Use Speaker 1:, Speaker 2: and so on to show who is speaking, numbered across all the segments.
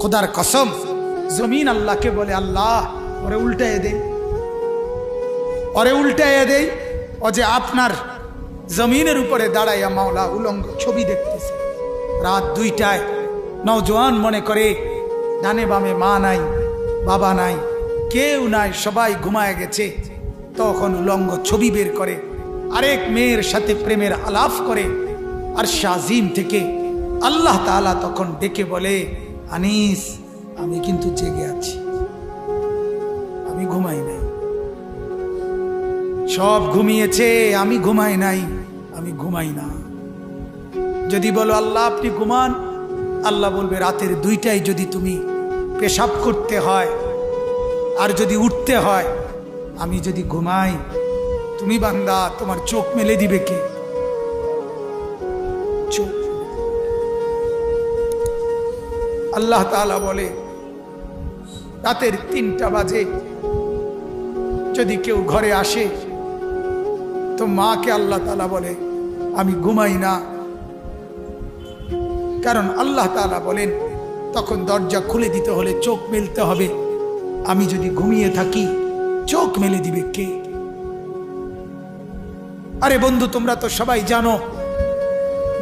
Speaker 1: খোদার কসম, জমিন আল্লাহকে বলে, আল্লাহ ওরে উল্টাইয়ে দেই, ওরে উল্টাইয়ে দেই। ও যে আপনার জমিনের উপরে দাঁড়াইয়া মাওলা উলঙ্গ ছবি দেখতেছে। রাত 2টায় নওজোয়ান মনে করে ডানে বামে মা নাই, বাবা নাই, কেউ নাই, সবাই ঘুমায় গেছে। তখন উলঙ্গ ছবি বের করে, আরেক মেয়ের সাথে প্রেমের আলাপ করে। আর শাজিম থেকে আল্লাহ তাআলা তখন ডেকে বলে, আনিস আমি কিন্তু জেগে আছি, আমি ঘুমাই নাই। সব ঘুমিয়েছে, আমি ঘুমাই নাই, আমি ঘুমাই না। যদি বলো আল্লাহ আপনি ঘুমান, আল্লাহ বলবে রাতের 2টায় যদি তুমি পেশাব করতে হয় আর যদি উঠতে হয়, আমি যদি ঘুমাই, তুমি বান্দা তোমার চোখ মেলে দিবে কে? চোখ। আল্লাহ তাআলা বলে রাতের 3টা বাজে যদি কেউ ঘরে আসে, তো মাকে আল্লাহ তাআলা বলে আমি ঘুমাই না। কারণ আল্লাহ তাআলা বলেন তখন দরজা খুলে দিতে হলে চোখ মেলতে হবে। আমি যদি ঘুমিয়ে থাকি, চোখ মেলে দিবে কে? আরে বন্ধু, তোমরা তো সবাই জানো,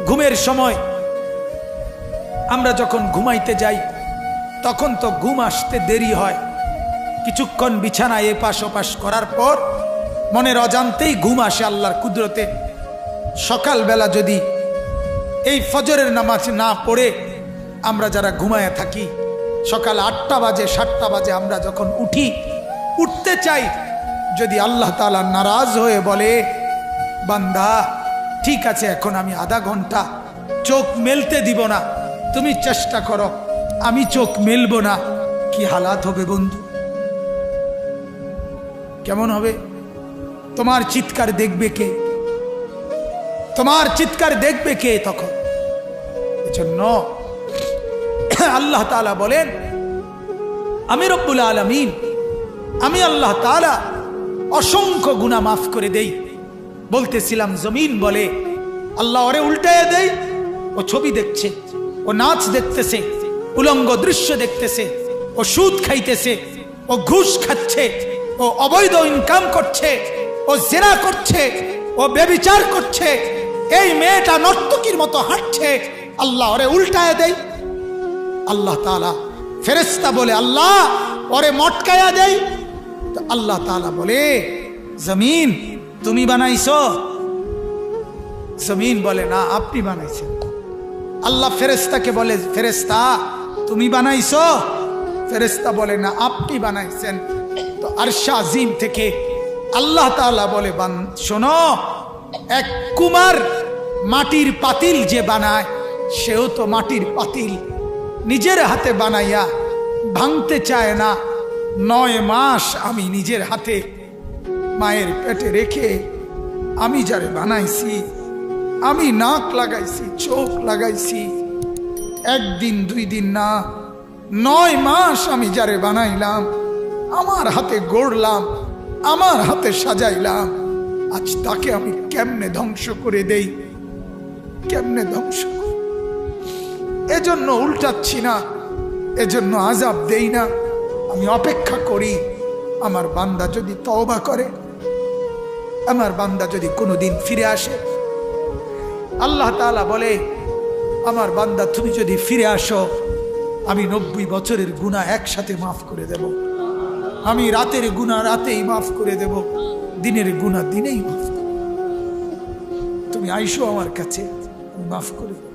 Speaker 1: ঘুমের সময় আমরা যখন ঘুমাইতে যাই তখন তো ঘুম আসতে দেরি হয়। কিছুক্ষণ বিছানায় এপাশ ওপাশ করার পর মনের অজান্তেই ঘুম আসে আল্লাহর কুদরতে। সকালবেলা যদি এই ফজরের নামাজ না পড়ে আমরা যারা ঘুমায় থাকি, সকাল 8টা বাজে 7টা বাজে আমরা যখন উঠতে চাই, যদি আল্লাহ তাআলা নারাজ হয়ে বলে বান্দা ঠিক আছে এখন আমি আধা ঘন্টা চোখ মেলতে দিব না, তুমি চেষ্টা করো, আমি চোখ মেলবো না, কি হালাত হবে বন্ধু? কেমন হবে? তোমার চিৎকার দেখবে কে? তোমার চিৎকার দেখবে কে তখন? এজন্য আল্লাহ তাআলা বলেন আমি রব্বুল আলামিন, আমি আল্লাহ তাআলা অসংখ্য গুনাহ মাফ করে দেই। বলতেছিলাম জমিন বলে আল্লাহ ওরে উল্টাইয়ে দেই, ও ছবি দেখছে, ও নাচ দেখতেছে, উলঙ্গ দৃশ্য দেখতেছে, ও সুদ খাইতেছে, ও ঘুষ খাচ্ছে, ও অবৈধ ইনকাম করছে, ও জিনা করছে, ও ব্যভিচার করছে, এই মেয়েটা নর্তকীর মতো হাঁটছে, আল্লাহ ওরে উল্টাইয়ে দেই। আল্লাহ তাআলা ফেরেশতা বলে আল্লাহ ওরে মটকায়া দেই। তো আল্লাহ তাআলা বলে জমিন তুমি বানাইছো? জমিন বলে না আপনি বানাইছেন। আল্লাহ ফেরেশতাকে বলে ফেরেশতা তুমি বানাইছো? ফেরেশতা বলে না আপনি বানাইছেন। তো আরশ আজিম থেকে আল্লাহ তাআলা বলে শোনো, এক কুমার মাটির পাতিল যে বানায়, সেও তো মাটির পাতিল নিজের হাতে বানাইয়া ভাঙতে চায় না। 9 মাস আমি নিজের হাতে মায়ের পেটে রেখে আমি যারে বানাইছি, আমি নাক লাগাইছি, চোখ লাগাইছি, 1 দিন 2 দিন না, 9 মাস আমি যারে বানাইলাম, আমার হাতে গড়লাম, আমার হাতে সাজাইলাম, আজ তাকে আমি কেমনে ধ্বংস করে দেই? কেমনে ধ্বংস? এজন্য উল্টাচ্ছি না, এজন্য আযাব দেই না। আমি অপেক্ষা করি আমার বান্দা যদি তওবা করে, আমার বান্দা যদি কোনোদিন ফিরে আসে। আল্লাহ তাআলা বলে আমার বান্দা তুমি যদি ফিরে আসো, আমি 90 বছরের গুনাহ একসাথে মাফ করে দেব। আমি রাতের গুনাহ রাতেই মাফ করে দেব, দিনের গুনাহ দিনেই মাফ করে দেব। তুমি আইসো আমার কাছে, আমি মাফ করে দেব।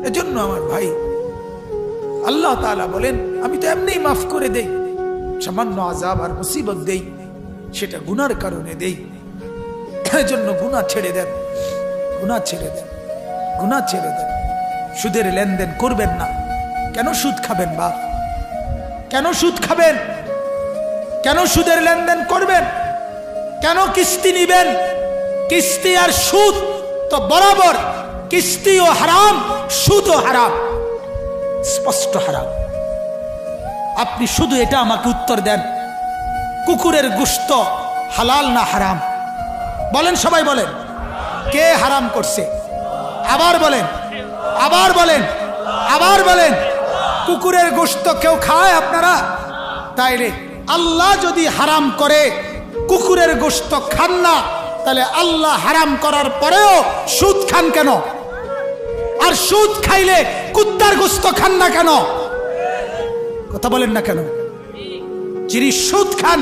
Speaker 1: এজন্য আমার ভাই আল্লাহ তাআলা বলেন আমি তো এমনিই মাফ করে দেই, সামান্য আযাব আর মুসিবত দেই, সেটা গুনার কারণে দেই। এজন্য গুনাহ ছেড়ে দেন, গুনাহ ছেড়ে দেন, গুনাহ ছেড়ে দেন। সুদের লেনদেন করবেন না। কেন সুদ খাবেন বাপ? কেন সুদ খাবেন? কেন সুদের লেনদেন করবেন? কেন কিস্তি নিবেন? কিস্তি আর সুদ তো বরাবর, কিস্তিও হারাম, সুদও হারাম, স্পষ্ট হারাম। আপনি শুধু এটা আমাকে উত্তর দেন, কুকুরের গোশত হালাল না হারাম? বলেন, সবাই বলেন, কে হারাম করছে? আবার বলেন, আবার বলেন, আবার বলেন, কুকুরের গোশত কেউ খায় আপনারা? তাইলে আল্লাহ যদি হারাম করে কুকুরের গোশত খান না, তাহলে আল্লাহ হারাম করার পরেও সুদ খান কেন? আর সুদ খাইলে কুত্তার গোশত খান না কেন? কথা বলেন না কেন? যিনি সুদ খান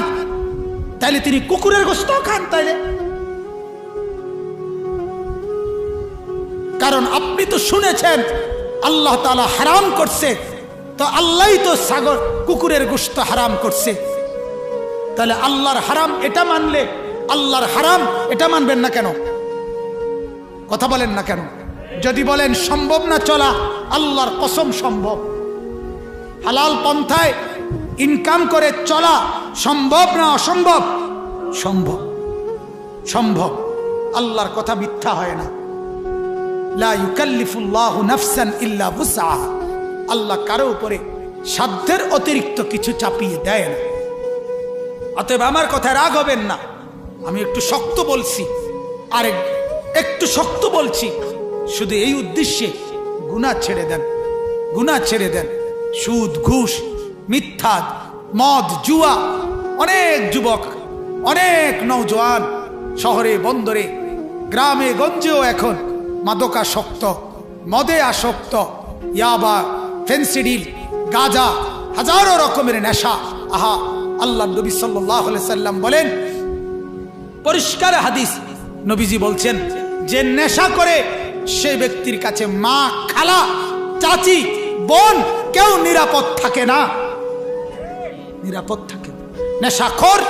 Speaker 1: তাইলে তিনি কুকুরের গোশত খান। তাইলে কারণ আপনি তো শুনেছেন আল্লাহ তাআলা হারাম করছে, তো আল্লাহই তো কুকুরের গোশত হারাম করছে। তাহলে আল্লাহর হারাম এটা মানলে আল্লাহর হারাম এটা মানবেন না কেন? কথা বলেন না কেন? যদি বলেন সম্ভব না চলা, আল্লাহর কসম সম্ভব। হালাল পন্থায় ইনকাম করে চলা সম্ভব না অসম্ভব? সম্ভব, সম্ভব। আল্লাহর কথা মিথ্যা হয় না। লা ইউকাল্লিফুল্লাহু নাফসান ইল্লা বুসআহা। আল্লাহ কারো উপরে সাধ্যের অতিরিক্ত কিছু চাপিয়ে দেয় না। অতএব আমার কথায় রাগ হবেন না, আমি একটু শক্ত বলছি, আর একটু শক্ত বলছি শুধু এই উদ্দেশ্যে, গুনাহ ছেড়ে দেন, গুনাহ ছেড়ে দেন। সুদ, ঘুষ, মিথ্যা, মদ, জুয়া, অনেক যুবক, অনেক নওজোয়ান শহরে বন্দরে গ্রামে গঞ্জেও এখন মাদকাসক্ত, মদে আসক্ত, ইয়াবা, ফেন্সিডিল, গাঁজা, হাজারো রকমের নেশা। আহা, আল্লাহ নবী সাল্লাল্লাহু আলাইহি সাল্লাম বলেন, পরিষ্কার হাদিস, নবীজি বলছেন যে নেশা করে সে ব্যক্তির কাছে মা, খালা, চাচি, বোন কেউ নিরাপদ থাকে না, নিরাপদ থাকে না। নেশাখোর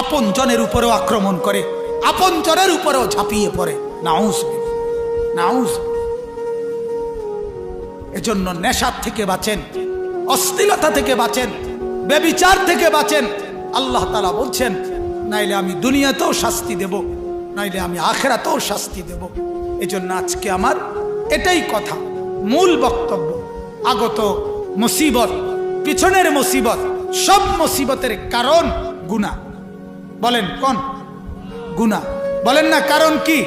Speaker 1: আপন জনের উপরেও আক্রমণ করে, আপন জনের উপরেও ঝাঁপিয়ে পড়ে। নাউজ নাউজ। এজন্য নেশার থেকে বাঁচেন, অশ্লীলতা থেকে বাঁচেন, ব্যভিচার থেকে বাঁচেন। আল্লাহ তাআলা বলছেন, নাইলে আমি দুনিয়াতেও শাস্তি দেব, নাইলে আমি আখিরাতেও শাস্তি দেব। এজন্য আজকে আমার এটাই কথা, মূল বক্তব্য। আগত মুসিবত, পিছনের মুসিবত, সব মুসিবতের কারণ গুনাহ। বলেন কোন? গুনাহ। বলেন না কারণ কি?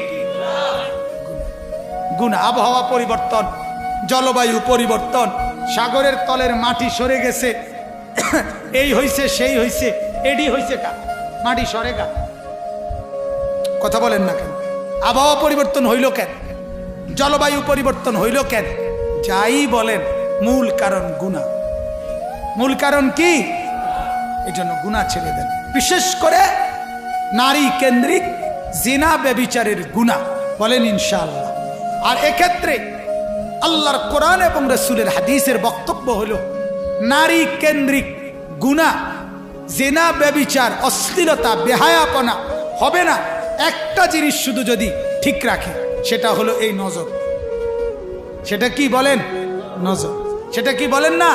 Speaker 1: গুনাহ। আবহাওয়া পরিবর্তন, জলবায়ু পরিবর্তন, সাগরের তলের মাটি সরে গেছে, এই হইছে সেই হইছে, এডি হইছে কা মাটি সরে গা। কথা বলেন না কেন? আবহাওয়া পরিবর্তন হইল কেন? জলবায়ু পরিবর্তন হইল কেন? যাই বলেন, মূল কারণ গুনাহ। মূল কারণ কি? এই জন্য গুনাহ ছেড়ে দেন। বিশেষ করে নারী কেন্দ্রিক জিনা ব্যভিচারের গুনাহ। বলেন ইনশাআল্লাহ। আর এক্ষেত্রে আল্লাহর কোরআন এবং রাসূলের হাদিসের বক্তব্য হলো, নারী কেন্দ্রিক গুনাহ, জিনা, ব্যভিচার, অশ্লীলতা, বেহায়াপনা হবে না একটা জিনিস শুধু যদি ঠিক রাখে, সেটা হলো এই নজর। সেটা কি বলেন? নজর। সেটা কি বলেন না?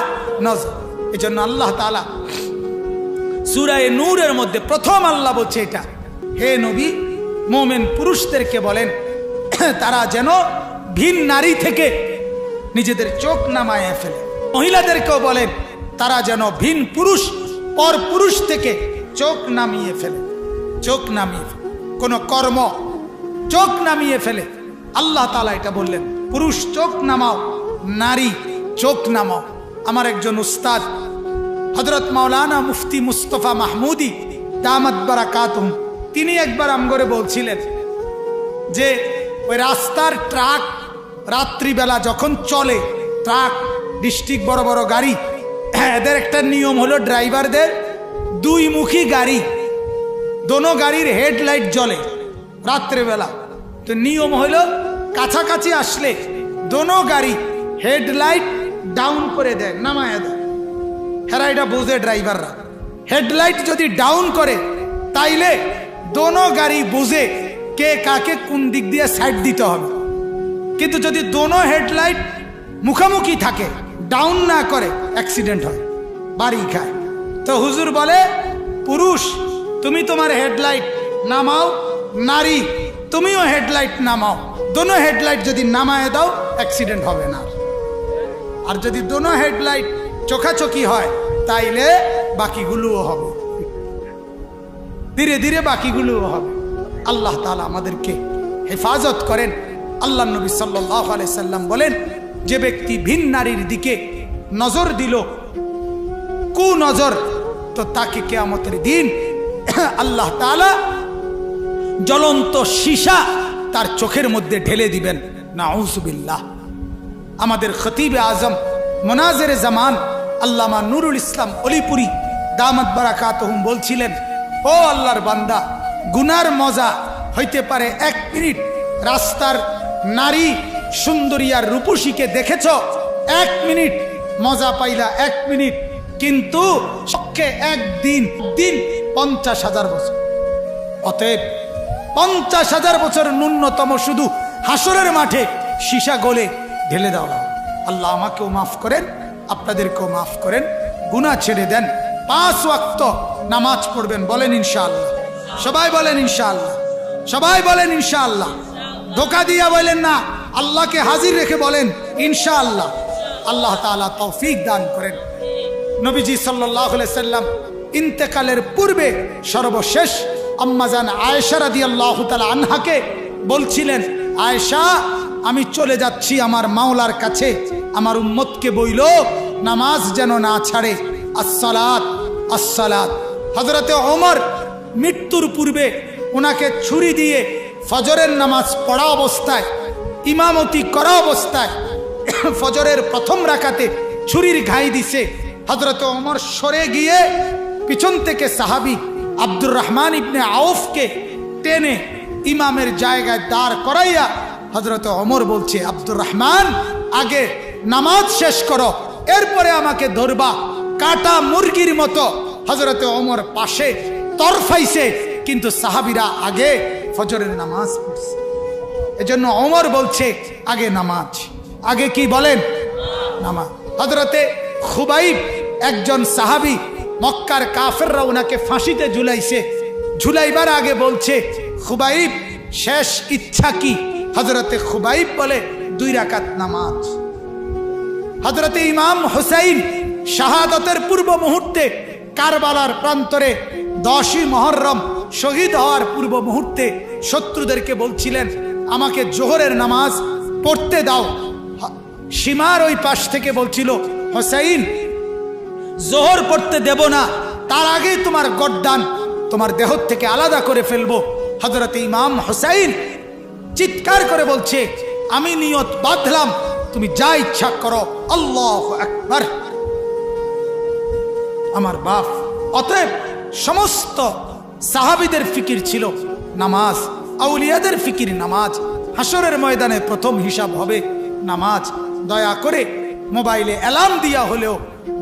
Speaker 1: নজর। এজন্য আল্লাহ তাআলা সূরা নূরের মধ্যে প্রথম আল্লাহ বলছে এটা, হে নবী, মুমিন পুরুষদেরকে বলেন তারা যেন ভিন নারী থেকে নিজেদের চোখ নামায় ফেলে। মহিলাদেরকেও বলেন তারা যেন ভিন পুরুষ, পর পুরুষ থেকে চোখ নামিয়ে ফেলে। চোখ নামিয়ে ফেলে, কোনো কর্ম চোখ নামিয়ে ফেলে। আল্লাহ তাআলা এটা বললেন, পুরুষ চোখ নামাও, নারী চোখ নামাও। আমার একজন উস্তাদ হযরত মাওলানা মুফতি মুস্তফা মাহমুদি দামাত বারাকাতুহুম, তিনি একবার আমগরে বলছিলেন যে ওই রাস্তার ট্রাক রাত্রিবেলা যখন চলে, ট্রাক, ডিস্ট্রিক্ট বড় বড় গাড়ি, এদের একটা নিয়ম হলো ড্রাইভারদের দুই মুখী গাড়ি, দোনো গাড়ির হেডলাইট জ্বলে রাত্রেবেলা। তো নিয়ম হলো কাছাকাছি আসলে দোনো গাড়ি হেডলাইট ডাউন করে দেয়, নামায় দেয়। হেরা এটা বোঝে ড্রাইভাররা, হেডলাইট যদি ডাউন করে তাইলে দোনো গাড়ি বুঝে কে কাকে কোন দিক দিয়ে সাইড দিতে হবে। কিন্তু যদি দোনো হেডলাইট মুখামুখি থাকে, ডাউন না করে, অ্যাক্সিডেন্ট হয়, বাড়ি খায়। তো হুজুর বলে, পুরুষ তুমি তোমার হেডলাইট নামাও, নারী তুমিও হেডলাইট নামাও। দোনো হেডলাইট যদি নামায় দাও, অ্যাক্সিডেন্ট হবে না। আর যদি দোনো হেডলাইট চোখাচোখি হয়, তাইলে বাকিগুলোও হবে, ধীরে ধীরে বাকিগুলোও হবে। আল্লাহ তাআলা আমাদেরকে হেফাজত করেন। আল্লাহ নবী সাল্লাল্লাহু আলাইহি সাল্লাম বলেন, যে ব্যক্তি ভিন নারীর দিকে নজর দিল, কু নজর, তো তাকে কিয়ামতের দিন আল্লাহ তাআলা জ্বলন্ত সীসা তার চোখের মধ্যে ঢেলে দিবেন। নাউযুবিল্লাহ। আমাদের খতিবে আজম মুনাজিরে জামান আল্লামা নুরুল ইসলাম অলিপুরি দামাত বারাকাতুহুম বলছিলেন, ও আল্লাহর বান্দা, গুনার মজা হইতে পারে 1 মিনিট। রাস্তার নারী সুন্দরী আর রূপসীকে দেখেছ, 1 মিনিট মজা পাইলা, 1 মিনিট, কিন্তু চোখে একদিন 50,000 বছর। অতএব 50,000 বছর ন্যূনতম শুধু হাসরের মাঠে সীসা গলে ঢেলে দেওয়া। আল্লাহ আমাকেও মাফ করেন, আপনাদেরকেও মাফ করেন, গুনাহ ছেড়ে দেন। 5 ওয়াক্ত নামাজ পড়বেন, বলেন ইনশাআল্লাহ। সবাই বলেন ইনশাআল্লাহ, সবাই বলেন ইনশাআল্লাহ। ধোকা দিয়া বলেন না, আল্লাহকে হাজির রেখে বলেন ইনশাআল্লাহ। আল্লাহ তাআলা তৌফিক দান করেন। নবীজি সাল্লাল্লাহু আলাইহি সাল্লাম ইন্তেকালের পূর্বে সর্বশেষ আম্মাজান আয়েশা রাদিয়াল্লাহু তাআলা আনহাকে বলছিলেন, আয়েশা, আমি চলে যাচ্ছি আমার মাওলার কাছে, আমার উম্মতকে বইল নামাজ যেন না ছাড়ে। আসসালাত আসসালাত। হযরতে ওমর মৃত্যুর পূর্বে ওনাকে ছুরি দিয়ে ফজরের নামাজ পড়া অবস্থায়, ইমামতি করা অবস্থায় ফজরের প্রথম রাকাতে ছুরির ঘাই দিছে। হযরতে ওমর সরে গিয়ে পিছন থেকে সাহাবী আব্দুর রহমান ইবনে আউফকে টেনে ইমামের জায়গায় দাঁড় করাইয়া হযরতে ওমর বলছে, আব্দুর রহমান, আগে নামাজ শেষ করো, এরপরে আমাকে ধরবা। কাটা মুরগির মতো হযরতে ওমর পাশে তরফাইছে, কিন্তু সাহাবীরা আগে ফজরের নামাজ পড়ছে। এজন্য ওমর বলছে আগে নামাজ। আগে কি বলেন? নামাজ। হযরতে খুবাইব একজন সাহাবী, মক্কার কাফেররা ওনাকে ফাঁসিতে ঝুলাইছে, ঝুলাইবার আগে বলছে, খুবাইব শেষ ইচ্ছা কি? হযরতে খুবাইব বলে 2 রাকাত নামাজ। হযরতে ইমাম হুসাইন শাহাদাতের পূর্ব মুহূর্তে কারবালার প্রান্তরে 10ই মুহররম শহীদ হওয়ার পূর্ব মুহূর্তে শত্রুদেরকে বলছিলেন, আমাকে জোহরের নামাজ পড়তে দাও। সীমার ওই পাশ থেকে বলছিল, হুসাইন, জোহর পড়তে দেব না, তার আগেই তোমার গর্দান তোমার দেহ থেকে আলাদা করে ফেলবো। হযরতে ইমাম হুসাইন চিৎকার করে বলছে, আমি নিয়ত বাঁধলাম, তুমি যা ইচ্ছা করো। আল্লাহু আকবার। আমার বাপ। অতএব সমস্ত সাহাবীদের ফিকির ছিল নামাজ, আউলিয়াদের ফিকির নামাজ। হাসরের ময়দানে প্রথম হিসাব হবে নামাজ। দয়া করে মোবাইলে অ্যালার্ম দিয়া হলেও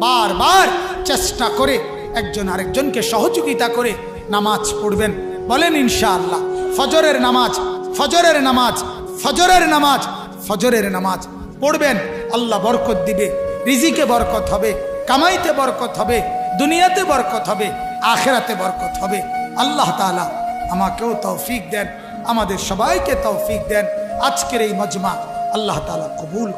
Speaker 1: বারবার চেষ্টা করে একজন আরেকজনকে সহযোগিতা করে নামাজ পড়বেন, বলেন ইনশাআল্লাহ। ফজরের নামাজ, ফজরের নামাজ, ফজরের নামাজ, ফজরের নামাজ পড়বেন, আল্লাহ বরকত দিবে, রিজিকে বরকত হবে, কামাইতে বরকত হবে, দুনিয়াতে বরকত হবে, আখিরাতে বরকত হবে। আল্লাহ তাআলা আমাকেও তৌফিক দেন, আমাদের সবাইকে তৌফিক দেন। আজকের এই মজমা আল্লাহ তাআলা কবুল